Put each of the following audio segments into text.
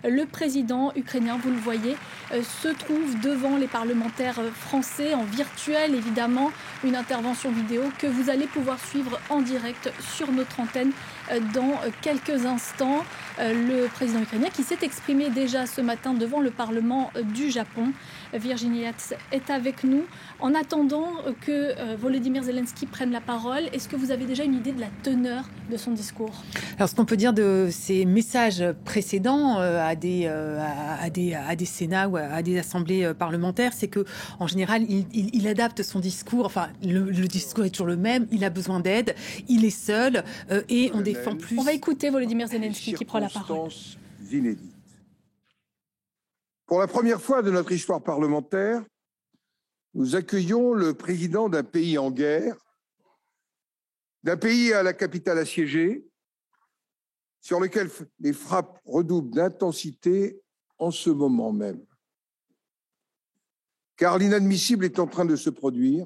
Le président ukrainien, vous le voyez, se trouve devant les parlementaires français en virtuel, évidemment, une intervention vidéo que vous allez pouvoir suivre en direct sur notre antenne dans quelques instants. Le président ukrainien qui s'est exprimé déjà ce matin devant le Parlement du Japon. Virginie Yats est avec nous. En attendant que Volodymyr Zelensky prenne la parole, est-ce que vous avez déjà une idée de la teneur de son discours? Alors, ce qu'on peut dire de ces messages précédents à des sénats ou à des assemblées parlementaires, c'est que en général, il adapte son discours. Enfin, le discours est toujours le même. Il a besoin d'aide. Il est seul et on défend plus. On va écouter Volodymyr Zelensky qui prend la parole. Inédites. Pour la première fois de notre histoire parlementaire, nous accueillons le président d'un pays en guerre, d'un pays à la capitale assiégée, sur lequel les frappes redoublent d'intensité en ce moment même. Car l'inadmissible est en train de se produire,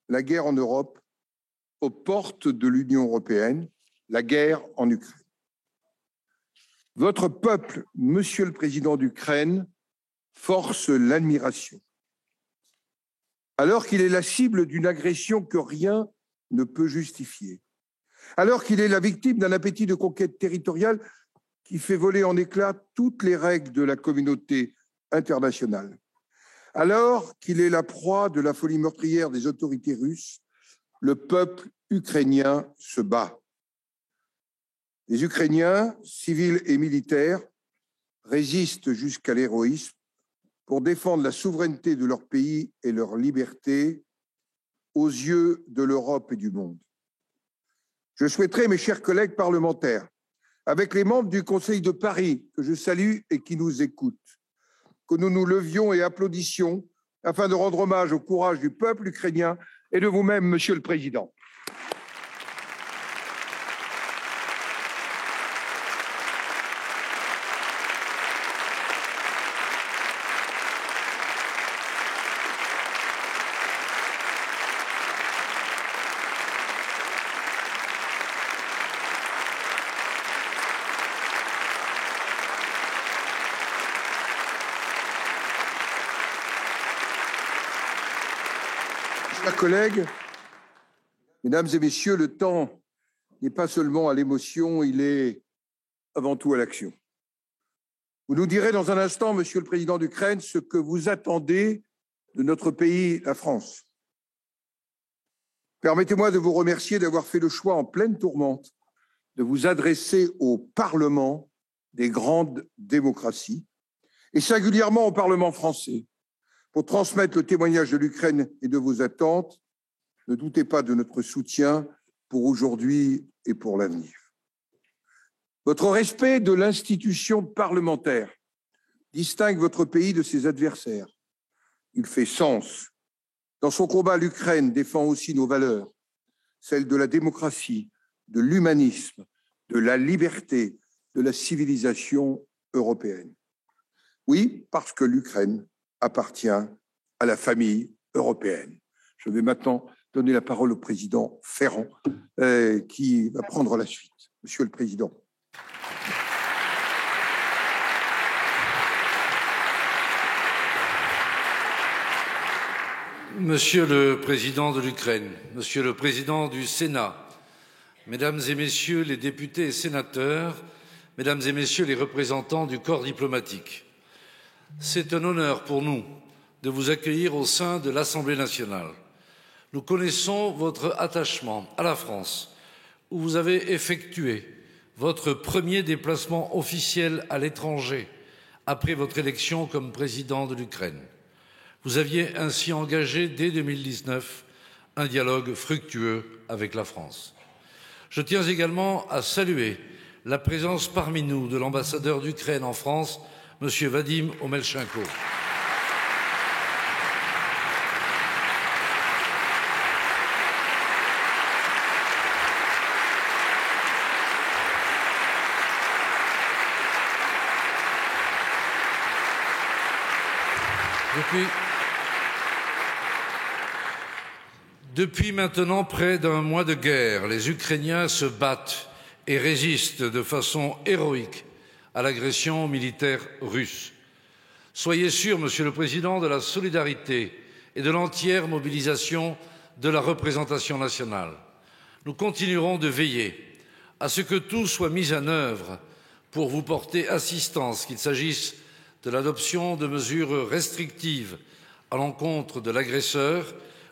la guerre en Europe, aux portes de l'Union européenne, la guerre en Ukraine. Votre peuple, monsieur le président d'Ukraine, force l'admiration. Alors qu'il est la cible d'une agression que rien ne peut justifier, alors qu'il est la victime d'un appétit de conquête territoriale qui fait voler en éclats toutes les règles de la communauté internationale, alors qu'il est la proie de la folie meurtrière des autorités russes, le peuple ukrainien se bat. Les Ukrainiens, civils et militaires, résistent jusqu'à l'héroïsme pour défendre la souveraineté de leur pays et leur liberté aux yeux de l'Europe et du monde. Je souhaiterais, mes chers collègues parlementaires, avec les membres du Conseil de Paris, que je salue et qui nous écoutent, que nous nous levions et applaudissions afin de rendre hommage au courage du peuple ukrainien et de vous-même, Monsieur le Président. Chers collègues, mesdames et messieurs, le temps n'est pas seulement à l'émotion, il est avant tout à l'action. Vous nous direz dans un instant, monsieur le président d'Ukraine, ce que vous attendez de notre pays, la France. Permettez-moi de vous remercier d'avoir fait le choix en pleine tourmente de vous adresser au Parlement des grandes démocraties, et singulièrement au Parlement français, pour transmettre le témoignage de l'Ukraine et de vos attentes. Ne doutez pas de notre soutien pour aujourd'hui et pour l'avenir. Votre respect de l'institution parlementaire distingue votre pays de ses adversaires. Il fait sens. Dans son combat, l'Ukraine défend aussi nos valeurs, celles de la démocratie, de l'humanisme, de la liberté, de la civilisation européenne. Oui, parce que l'Ukraine appartient à la famille européenne. Je vais maintenant donner la parole au président Ferrand, qui va prendre la suite. Monsieur le Président. Monsieur le Président de l'Ukraine, Monsieur le Président du Sénat, Mesdames et Messieurs les députés et sénateurs, Mesdames et Messieurs les représentants du corps diplomatique, c'est un honneur pour nous de vous accueillir au sein de l'Assemblée nationale. Nous connaissons votre attachement à la France, où vous avez effectué votre premier déplacement officiel à l'étranger après votre élection comme président de l'Ukraine. Vous aviez ainsi engagé dès 2019 un dialogue fructueux avec la France. Je tiens également à saluer la présence parmi nous de l'ambassadeur d'Ukraine en France, M. Vadim Omelchenko. Depuis maintenant près d'un mois de guerre, les Ukrainiens se battent et résistent de façon héroïque à l'agression militaire russe. Soyez sûr, Monsieur le Président, de la solidarité et de l'entière mobilisation de la représentation nationale. Nous continuerons de veiller à ce que tout soit mis en œuvre pour vous porter assistance, qu'il s'agisse de l'adoption de mesures restrictives à l'encontre de l'agresseur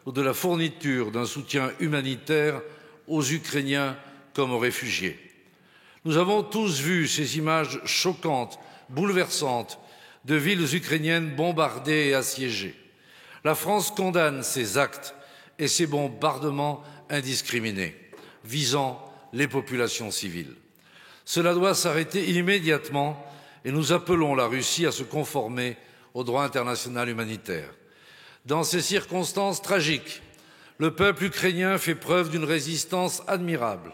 ou de la fourniture d'un soutien humanitaire aux Ukrainiens comme aux réfugiés. Nous avons tous vu ces images choquantes, bouleversantes, de villes ukrainiennes bombardées et assiégées. La France condamne ces actes et ces bombardements indiscriminés, visant les populations civiles. Cela doit s'arrêter immédiatement et nous appelons la Russie à se conformer au droit international humanitaire. Dans ces circonstances tragiques, le peuple ukrainien fait preuve d'une résistance admirable.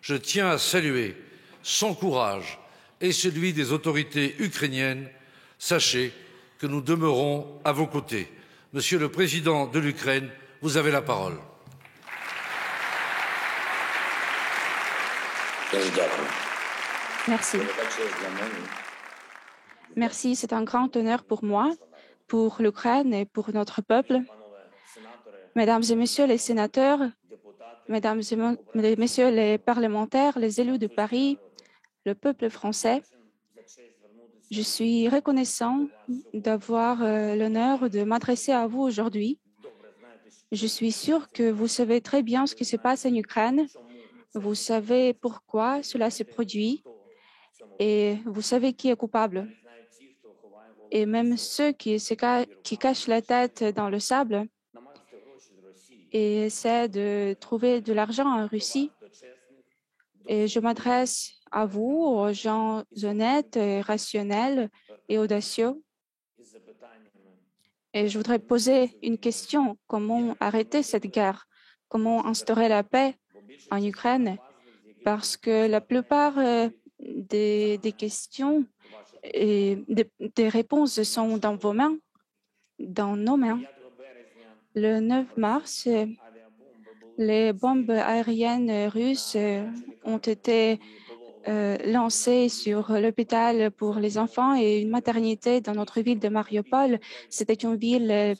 Je tiens à saluer son courage et celui des autorités ukrainiennes. Sachez que nous demeurons à vos côtés. Monsieur le Président de l'Ukraine, vous avez la parole. Merci. Merci, c'est un grand honneur pour moi, pour l'Ukraine et pour notre peuple. Mesdames et Messieurs les sénateurs, Mesdames et Messieurs les parlementaires, les élus de Paris, le peuple français, je suis reconnaissant d'avoir l'honneur de m'adresser à vous aujourd'hui. Je suis sûr que vous savez très bien ce qui se passe en Ukraine. Vous savez pourquoi cela se produit et vous savez qui est coupable. Et même ceux qui cachent la tête dans le sable et essaient de trouver de l'argent en Russie. Et je m'adresse à vous, aux gens honnêtes, et rationnels et audacieux. Et je voudrais poser une question. Comment arrêter cette guerre? Comment instaurer la paix en Ukraine? Parce que la plupart des questions et des réponses sont dans vos mains, dans nos mains. Le 9 mars, les bombes aériennes russes ont été lancées sur l'hôpital pour les enfants et une maternité dans notre ville de Mariupol. C'était une ville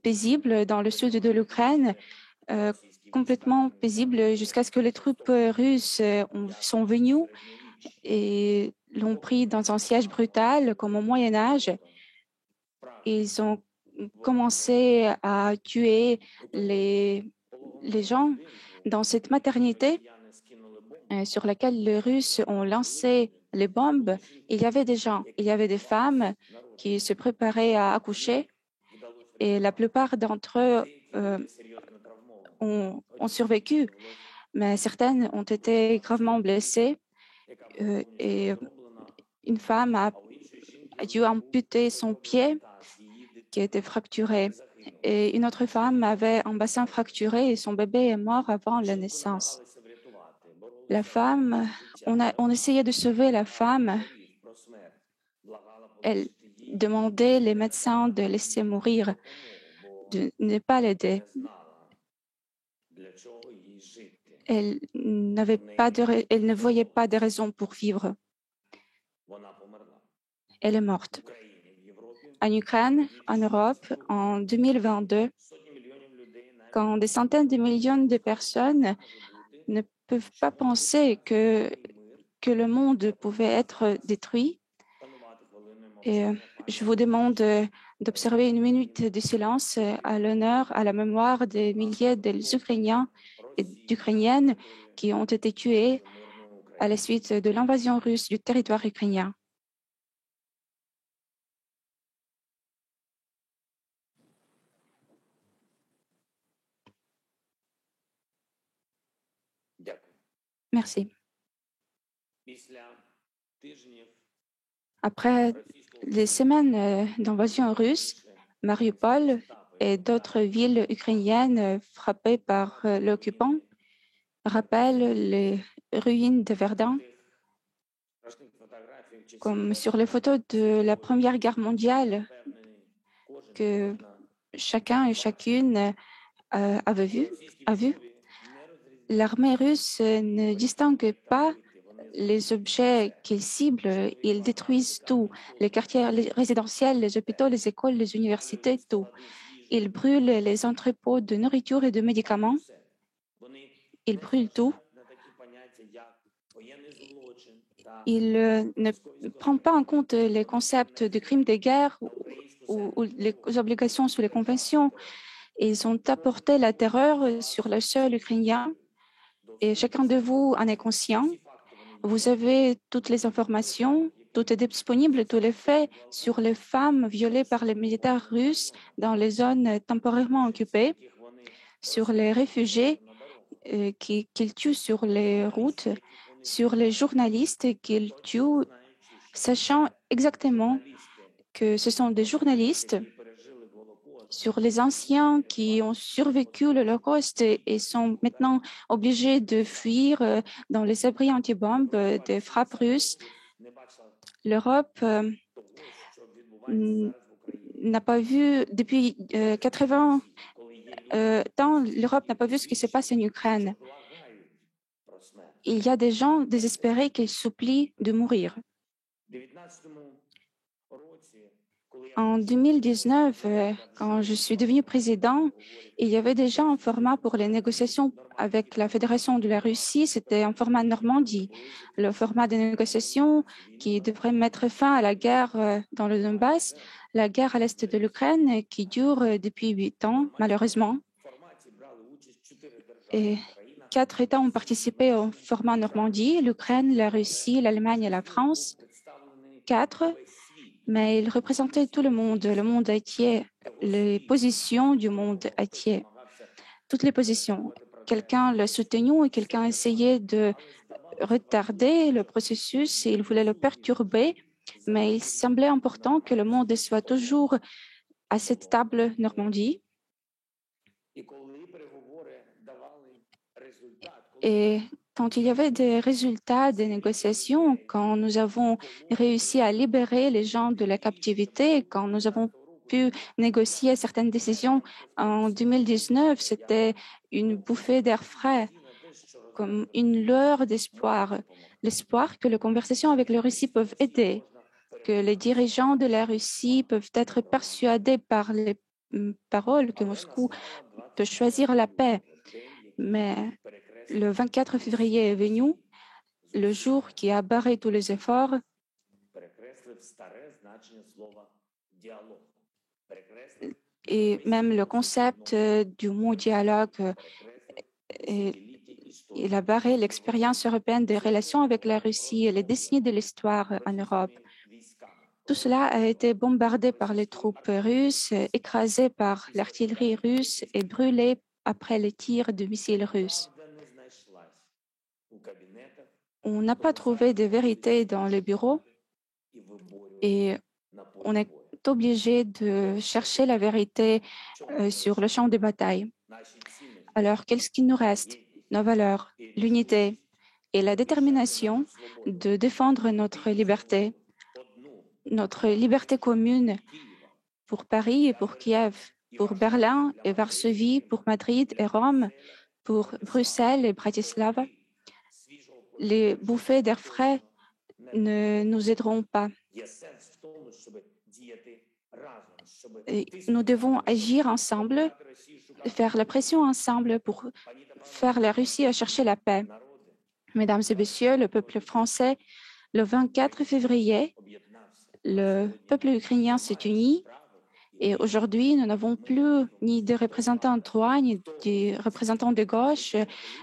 paisible dans le sud de l'Ukraine, complètement paisible jusqu'à ce que les troupes russes sont venues et l'ont pris dans un siège brutal comme au Moyen Âge. Ils ont commencé à tuer les gens dans cette maternité sur laquelle les Russes ont lancé les bombes. Il y avait des gens, il y avait des femmes qui se préparaient à accoucher et la plupart d'entre eux ont survécu, mais certaines ont été gravement blessées et une femme a dû amputer son pied qui était fracturé. Et une autre femme avait un bassin fracturé et son bébé est mort avant la naissance. La femme, on essayait de sauver la femme. Elle demandait les médecins de laisser mourir, de ne pas l'aider. Elle ne voyait pas de raison pour vivre. Elle est morte. En Ukraine, en Europe, en 2022, quand des centaines de millions de personnes ne peuvent pas penser que le monde pouvait être détruit, et je vous demande d'observer une minute de silence à l'honneur, à la mémoire des milliers d'Ukrainiens et d'Ukrainiennes qui ont été tués à la suite de l'invasion russe du territoire ukrainien. Merci. Après les semaines d'invasion russe, Mariupol et d'autres villes ukrainiennes frappées par l'occupant rappellent les ruines de Verdun, comme sur les photos de la Première Guerre mondiale que chacun et chacune a vu. L'armée russe ne distingue pas les objets qu'ils ciblent, ils détruisent tout. Les quartiers résidentiels, les hôpitaux, les écoles, les universités, tout. Ils brûlent les entrepôts de nourriture et de médicaments. Ils brûlent tout. Il ne prend pas en compte les concepts de crimes de guerre ou les obligations sous les conventions. Ils ont apporté la terreur sur le sol ukrainien et chacun de vous en est conscient. Vous avez toutes les informations, tout est disponible, tous les faits sur les femmes violées par les militaires russes dans les zones temporairement occupées, sur les réfugiés qu'ils tuent sur les routes, sur les journalistes qu'ils tuent, sachant exactement que ce sont des journalistes, sur les anciens qui ont survécu l'Holocauste et sont maintenant obligés de fuir dans les abris anti-bombes des frappes russes. L'Europe n'a pas vu, depuis 80 ans, l'Europe n'a pas vu ce qui se passe en Ukraine. Il y a des gens désespérés qui supplient de mourir. En 2019, quand je suis devenu président, il y avait déjà un format pour les négociations avec la Fédération de la Russie, c'était un format Normandie, le format de négociations qui devrait mettre fin à la guerre dans le Donbass, la guerre à l'est de l'Ukraine qui dure depuis 8 ans, malheureusement. Et 4 États ont participé au format Normandie, l'Ukraine, la Russie, l'Allemagne et la France. 4, mais ils représentaient tout le monde entier, les positions du monde entier, toutes les positions. Quelqu'un l'a soutenu et quelqu'un essayait de retarder le processus et il voulait le perturber, mais il semblait important que le monde soit toujours à cette table Normandie. Et quand il y avait des résultats des négociations, quand nous avons réussi à libérer les gens de la captivité, quand nous avons pu négocier certaines décisions en 2019, c'était une bouffée d'air frais, comme une lueur d'espoir, l'espoir que les conversations avec la Russie peuvent aider, que les dirigeants de la Russie peuvent être persuadés par les paroles que Moscou peut choisir la paix. Mais le 24 février est venu, le jour qui a barré tous les efforts. Et même le concept du mot dialogue, il a barré l'expérience européenne des relations avec la Russie et les décennies de l'histoire en Europe. Tout cela a été bombardé par les troupes russes, écrasé par l'artillerie russe et brûlé après les tirs de missiles russes. On n'a pas trouvé de vérité dans les bureaux et on est obligé de chercher la vérité sur le champ de bataille. Alors, qu'est-ce qui nous reste? Nos valeurs, l'unité et la détermination de défendre notre liberté commune pour Paris et pour Kiev, pour Berlin et Varsovie, pour Madrid et Rome, pour Bruxelles et Bratislava. Les bouffées d'air frais ne nous aideront pas. Et nous devons agir ensemble, faire la pression ensemble pour faire la Russie à chercher la paix. Mesdames et messieurs, le peuple français, le 24 février, le peuple ukrainien s'est uni et aujourd'hui, nous n'avons plus ni de représentants de droite, ni de représentants de gauche.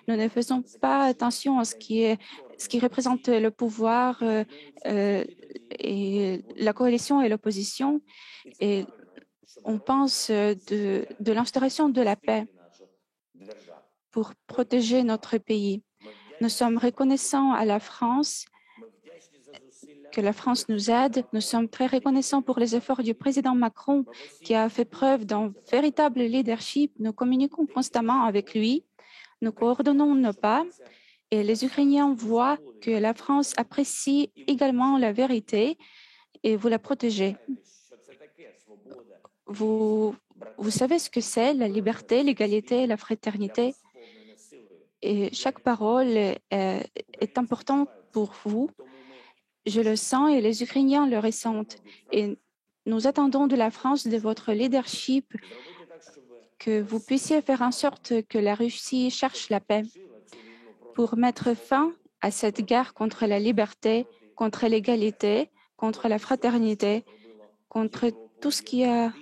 Nous ne faisons pas attention à ce qui représente le pouvoir et la coalition et l'opposition. Et on pense de l'instauration de la paix pour protéger notre pays. Nous sommes reconnaissants à la France, que la France nous aide. Nous sommes très reconnaissants pour les efforts du président Macron qui a fait preuve d'un véritable leadership. Nous communiquons constamment avec lui. Nous coordonnons nos pas et les Ukrainiens voient que la France apprécie également la vérité et vous la protégez. Vous savez ce que c'est, la liberté, l'égalité, la fraternité. Et chaque parole est importante pour vous. Je le sens et les Ukrainiens le ressentent. Et nous attendons de la France, de votre leadership, que vous puissiez faire en sorte que la Russie cherche la paix pour mettre fin à cette guerre contre la liberté, contre l'égalité, contre la fraternité, contre tout ce qui a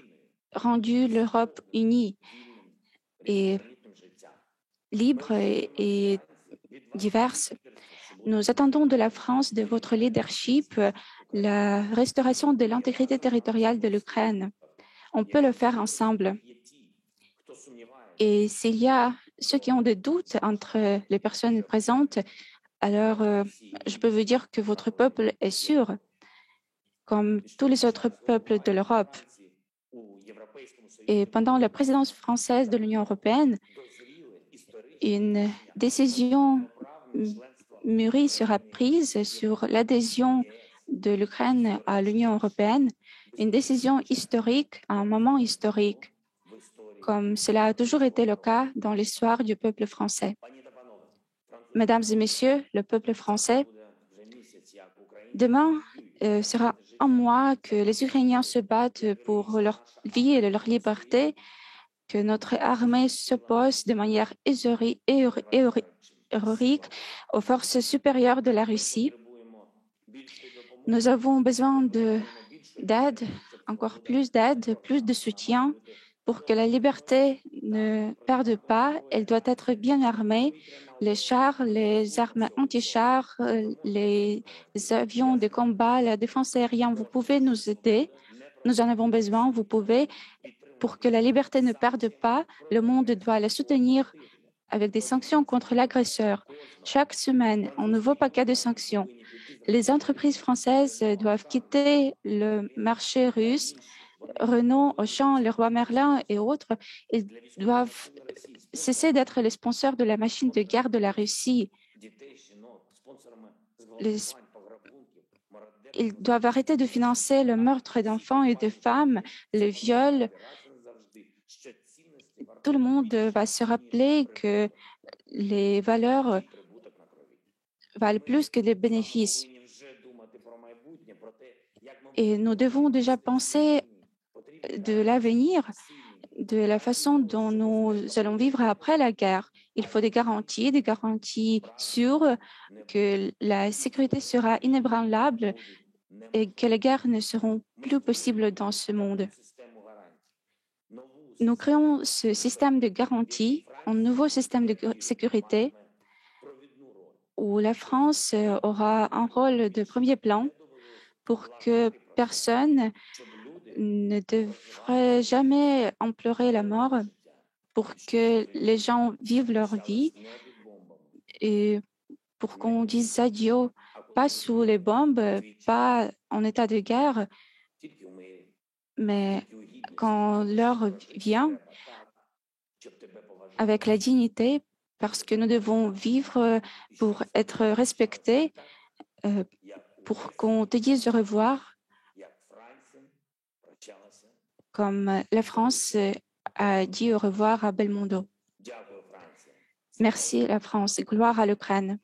rendu l'Europe unie et libre et diverse. Nous attendons de la France, de votre leadership, la restauration de l'intégrité territoriale de l'Ukraine. On peut le faire ensemble. Et s'il y a ceux qui ont des doutes entre les personnes présentes, alors je peux vous dire que votre peuple est sûr, comme tous les autres peuples de l'Europe. Et pendant la présidence française de l'Union européenne, une décision mûrie sera prise sur l'adhésion de l'Ukraine à l'Union européenne, une décision historique à un moment historique, comme cela a toujours été le cas dans l'histoire du peuple français. Mesdames et messieurs, le peuple français, demain sera un mois que les Ukrainiens se battent pour leur vie et leur liberté, que notre armée s'oppose de manière héroïque aux forces supérieures de la Russie. Nous avons besoin d'aide, encore plus d'aide, plus de soutien pour que la liberté ne perde pas. Elle doit être bien armée. Les chars, les armes anti-chars, les avions de combat, la défense aérienne, vous pouvez nous aider. Nous en avons besoin. Vous pouvez, pour que la liberté ne perde pas, le monde doit la soutenir avec des sanctions contre l'agresseur. Chaque semaine, un nouveau paquet de sanctions. Les entreprises françaises doivent quitter le marché russe. Renault, Auchan, Leroy Merlin et autres, ils doivent cesser d'être les sponsors de la machine de guerre de la Russie. Ils doivent arrêter de financer le meurtre d'enfants et de femmes, le viol. Tout le monde va se rappeler que les valeurs valent plus que les bénéfices. Et nous devons déjà penser de l'avenir, de la façon dont nous allons vivre après la guerre. Il faut des garanties sûres que la sécurité sera inébranlable et que les guerres ne seront plus possibles dans ce monde. Nous créons ce système de garantie, un nouveau système de sécurité où la France aura un rôle de premier plan pour que personne ne devrait jamais implorer la mort, pour que les gens vivent leur vie et pour qu'on dise adieu, pas sous les bombes, pas en état de guerre, mais quand l'heure vient, avec la dignité, parce que nous devons vivre pour être respectés, pour qu'on te dise au revoir, comme la France a dit au revoir à Belmondo. Merci la France, gloire à l'Ukraine.